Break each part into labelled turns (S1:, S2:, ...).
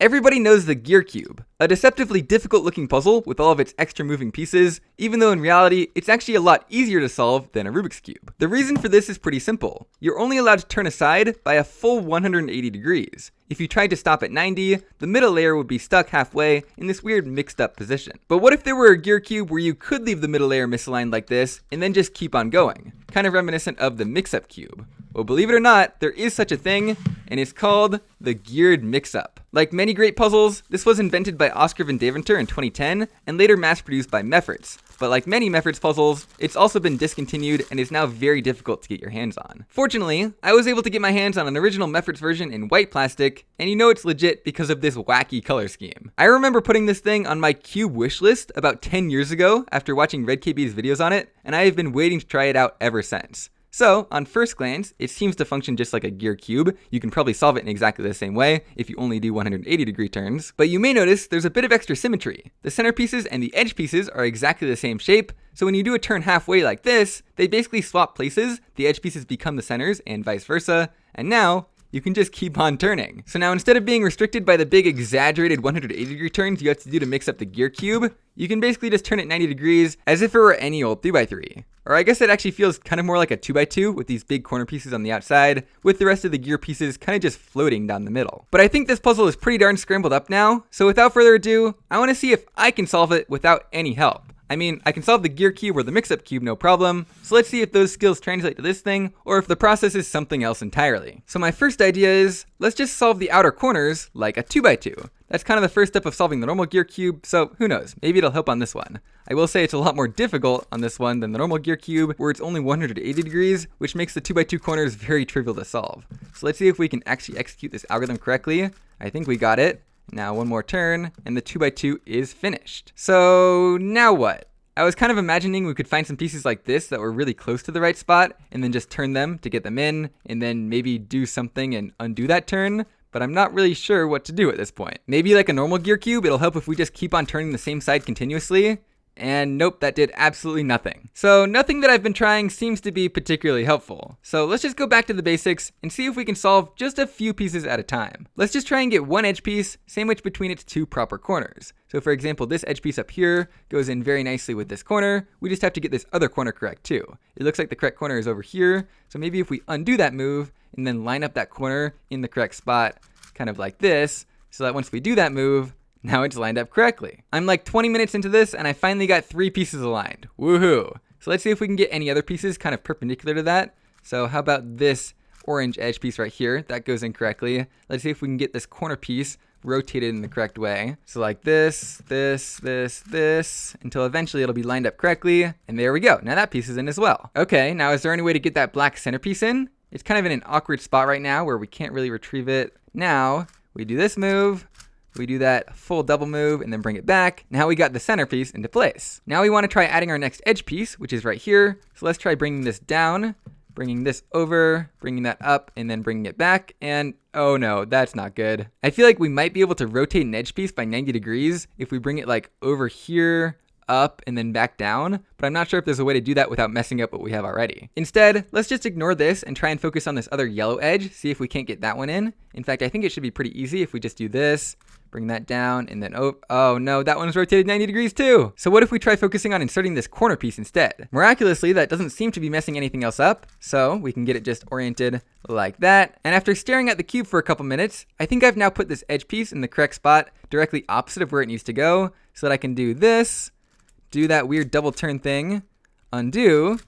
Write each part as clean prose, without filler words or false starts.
S1: Everybody knows the Gear Cube, a deceptively difficult looking puzzle with all of its extra moving pieces, even though in reality, it's actually a lot easier to solve than a Rubik's Cube. The reason for this is pretty simple. You're only allowed to turn aside by a full 180 degrees. If you tried to stop at 90, the middle layer would be stuck halfway in this weird mixed up position. But what if there were a Gear Cube where you could leave the middle layer misaligned like this and then just keep on going? Kind of reminiscent of the Mix-Up Cube. Well, believe it or not, there is such a thing, and it's called the Geared Mixup. Like many great puzzles, this was invented by Oscar Van Deventer in 2010 and later mass-produced by Mefferts. But like many Mefferts puzzles, it's also been discontinued and is now very difficult to get your hands on. Fortunately, I was able to get my hands on an original Mefferts version in white plastic, and you know it's legit because of this wacky color scheme. I remember putting this thing on my cube wish list about 10 years ago after watching RedKB's videos on it, and I have been waiting to try it out ever since. So, on first glance, it seems to function just like a gear cube. You can probably solve it in exactly the same way if you only do 180 degree turns. But you may notice there's a bit of extra symmetry. The center pieces and the edge pieces are exactly the same shape, so when you do a turn halfway like this, they basically swap places, the edge pieces become the centers and vice versa, and now you can just keep on turning. So now instead of being restricted by the big exaggerated 180 degree turns you have to do to mix up the gear cube, you can basically just turn it 90 degrees as if it were any old 3x3. Or I guess it actually feels kind of more like a 2x2 with these big corner pieces on the outside, with the rest of the gear pieces kind of just floating down the middle. But I think this puzzle is pretty darn scrambled up now, so without further ado, I want to see if I can solve it without any help. I mean, I can solve the gear cube or the mix-up cube no problem, so let's see if those skills translate to this thing, or if the process is something else entirely. So my first idea is, let's just solve the outer corners like a 2x2. That's kind of the first step of solving the normal gear cube, so who knows, maybe it'll help on this one. I will say it's a lot more difficult on this one than the normal gear cube, where it's only 180 degrees, which makes the 2x2 corners very trivial to solve. So let's see if we can actually execute this algorithm correctly. I think we got it. Now one more turn, and the 2x2 is finished. So now what? I was kind of imagining we could find some pieces like this that were really close to the right spot, and then just turn them to get them in, and then maybe do something and undo that turn, but I'm not really sure what to do at this point. Maybe like a normal gear cube, it'll help if we just keep on turning the same side continuously. And nope, that did absolutely nothing. So nothing that I've been trying seems to be particularly helpful. So let's just go back to the basics and see if we can solve just a few pieces at a time. Let's just try and get one edge piece sandwiched between its two proper corners. So for example, this edge piece up here goes in very nicely with this corner. We just have to get this other corner correct too. It looks like the correct corner is over here. So maybe if we undo that move and then line up that corner in the correct spot, kind of like this, so that once we do that move, now it's lined up correctly. I'm like 20 minutes into this and I finally got 3 pieces aligned. Woohoo! So let's see if we can get any other pieces kind of perpendicular to that. So how about this orange edge piece right here? That goes in correctly. Let's see if we can get this corner piece rotated in the correct way. So like this, until eventually it'll be lined up correctly. And there we go. Now that piece is in as well. Okay, now is there any way to get that black centerpiece in? It's kind of in an awkward spot right now where we can't really retrieve it. Now we do this move. We do that full double move and then bring it back. Now we got the centerpiece into place. Now we want to try adding our next edge piece, which is right here. So let's try bringing this down, bringing this over, bringing that up, and then bringing it back. And oh no, that's not good. I feel like we might be able to rotate an edge piece by 90 degrees if we bring it like over here, up, and then back down, but I'm not sure if there's a way to do that without messing up what we have already. Instead, let's just ignore this and try and focus on this other yellow edge, see if we can't get that one in. In fact, I think it should be pretty easy if we just do this, bring that down, and then, oh no, that one's rotated 90 degrees too. So what if we try focusing on inserting this corner piece instead? Miraculously, that doesn't seem to be messing anything else up, so we can get it just oriented like that. And after staring at the cube for a couple minutes, I think I've now put this edge piece in the correct spot, directly opposite of where it needs to go, so that I can do this, do that weird double turn thing, undo,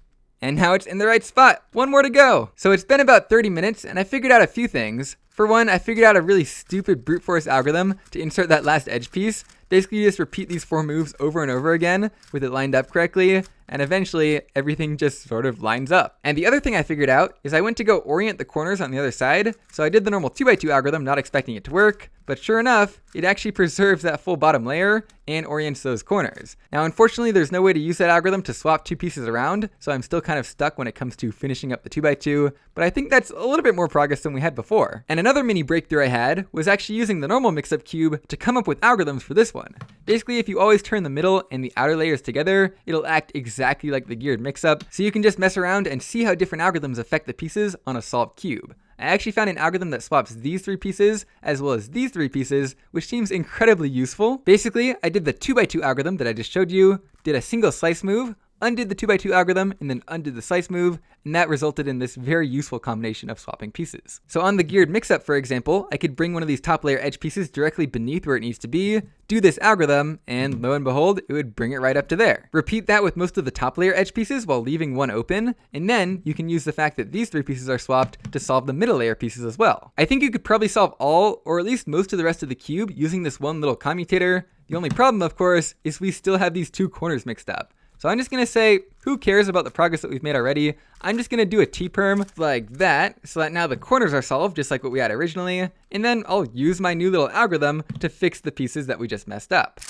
S1: and now it's in the right spot. One more to go. So it's been about 30 minutes and I figured out a few things. For one, I figured out a really stupid brute force algorithm to insert that last edge piece. Basically, you just repeat these 4 moves over and over again with it lined up correctly, and eventually everything just sort of lines up. And the other thing I figured out is I went to go orient the corners on the other side. So I did the normal 2x2 algorithm, not expecting it to work, but sure enough, it actually preserves that full bottom layer and orients those corners. Now, unfortunately, there's no way to use that algorithm to swap 2 pieces around, so I'm still kind of stuck when it comes to finishing up the 2x2, but I think that's a little bit more progress than we had before. And another mini breakthrough I had was actually using the normal mix-up cube to come up with algorithms for this one. Basically, if you always turn the middle and the outer layers together, it'll act exactly like the geared mix-up, so you can just mess around and see how different algorithms affect the pieces on a solved cube. I actually found an algorithm that swaps these 3 pieces as well as these 3 pieces, which seems incredibly useful. Basically, I did the 2x2 algorithm that I just showed you, did a single slice move, undid the 2x2 algorithm, and then undid the slice move, and that resulted in this very useful combination of swapping pieces. So on the Geared Mixup, for example, I could bring one of these top layer edge pieces directly beneath where it needs to be, do this algorithm, and lo and behold, it would bring it right up to there. Repeat that with most of the top layer edge pieces while leaving one open, and then you can use the fact that these 3 pieces are swapped to solve the middle layer pieces as well. I think you could probably solve all, or at least most of the rest of the cube using this one little commutator. The only problem, of course, is we still have these 2 corners mixed up. So I'm just going to say, who cares about the progress that we've made already? I'm just going to do a T-perm like that, so that now the corners are solved just like what we had originally, and then I'll use my new little algorithm to fix the pieces that we just messed up.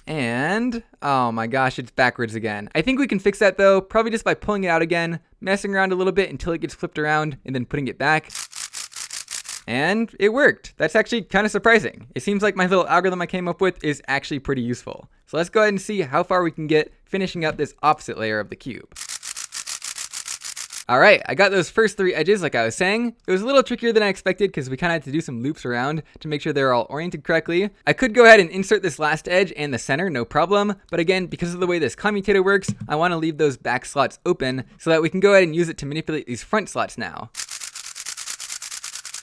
S1: And, oh my gosh, it's backwards again. I think we can fix that though, probably just by pulling it out again, messing around a little bit until it gets flipped around, and then putting it back. And it worked. That's actually kind of surprising. It seems like my little algorithm I came up with is actually pretty useful. So let's go ahead and see how far we can get finishing up this opposite layer of the cube. All right, I got those first 3 edges like I was saying. It was a little trickier than I expected because we kind of had to do some loops around to make sure they're all oriented correctly. I could go ahead and insert this last edge and the center, no problem. But again, because of the way this commutator works, I want to leave those back slots open so that we can go ahead and use it to manipulate these front slots now.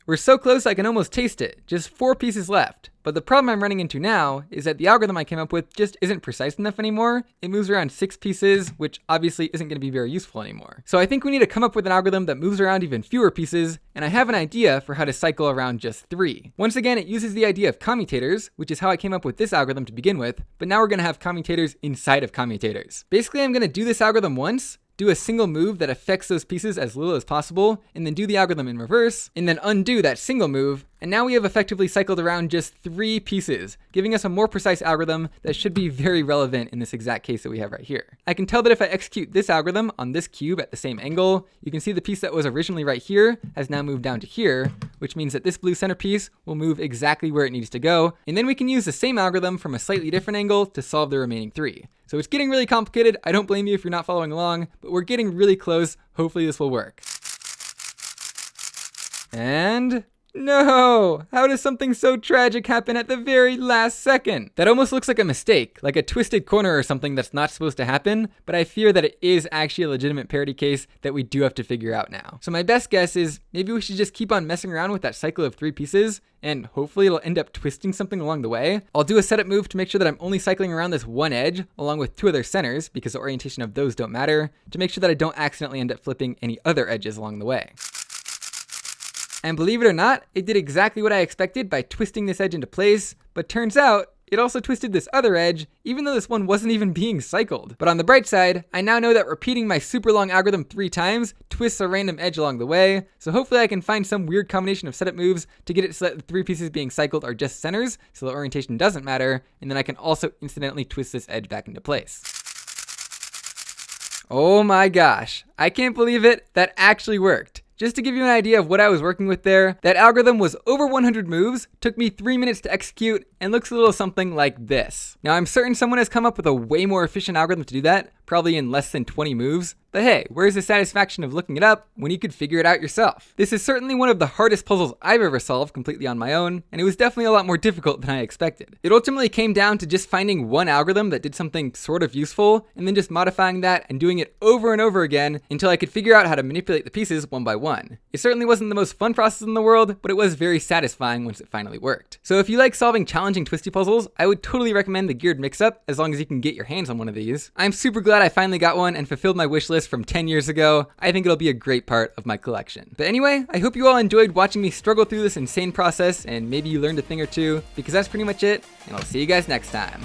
S1: We're so close I can almost taste it, just 4 pieces left. But the problem I'm running into now is that the algorithm I came up with just isn't precise enough anymore. It moves around 6 pieces, which obviously isn't going to be very useful anymore. So I think we need to come up with an algorithm that moves around even fewer pieces, and I have an idea for how to cycle around just 3. Once again, it uses the idea of commutators, which is how I came up with this algorithm to begin with, but now we're going to have commutators inside of commutators. Basically, I'm going to do this algorithm once, do a single move that affects those pieces as little as possible, and then do the algorithm in reverse, and then undo that single move, and now we have effectively cycled around just 3 pieces, giving us a more precise algorithm that should be very relevant in this exact case that we have right here. I can tell that if I execute this algorithm on this cube at the same angle, you can see the piece that was originally right here has now moved down to here, which means that this blue centerpiece will move exactly where it needs to go, and then we can use the same algorithm from a slightly different angle to solve the remaining 3. So it's getting really complicated. I don't blame you if you're not following along, but we're getting really close. Hopefully this will work. And no! How does something so tragic happen at the very last second? That almost looks like a mistake, like a twisted corner or something that's not supposed to happen, but I fear that it is actually a legitimate parity case that we do have to figure out now. So my best guess is maybe we should just keep on messing around with that cycle of 3 pieces, and hopefully it'll end up twisting something along the way. I'll do a setup move to make sure that I'm only cycling around this one edge, along with 2 other centers, because the orientation of those don't matter, to make sure that I don't accidentally end up flipping any other edges along the way. And believe it or not, it did exactly what I expected by twisting this edge into place, but turns out it also twisted this other edge, even though this one wasn't even being cycled. But on the bright side, I now know that repeating my super long algorithm 3 times twists a random edge along the way, so hopefully I can find some weird combination of setup moves to get it so that the 3 pieces being cycled are just centers, so the orientation doesn't matter, and then I can also incidentally twist this edge back into place. Oh my gosh, I can't believe it, that actually worked. Just to give you an idea of what I was working with there, that algorithm was over 100 moves, took me 3 minutes to execute, and looks a little something like this. Now I'm certain someone has come up with a way more efficient algorithm to do that, probably in less than 20 moves, but hey, where's the satisfaction of looking it up when you could figure it out yourself? This is certainly one of the hardest puzzles I've ever solved completely on my own, and it was definitely a lot more difficult than I expected. It ultimately came down to just finding one algorithm that did something sort of useful, and then just modifying that and doing it over and over again until I could figure out how to manipulate the pieces one by one. It certainly wasn't the most fun process in the world, but it was very satisfying once it finally worked. So if you like solving challenging twisty puzzles, I would totally recommend the Geared Mixup, as long as you can get your hands on one of these. I'm super glad I finally got one and fulfilled my wish list from 10 years ago. I think it'll be a great part of my collection. But anyway, I hope you all enjoyed watching me struggle through this insane process, and maybe you learned a thing or two, because that's pretty much it, and I'll see you guys next time.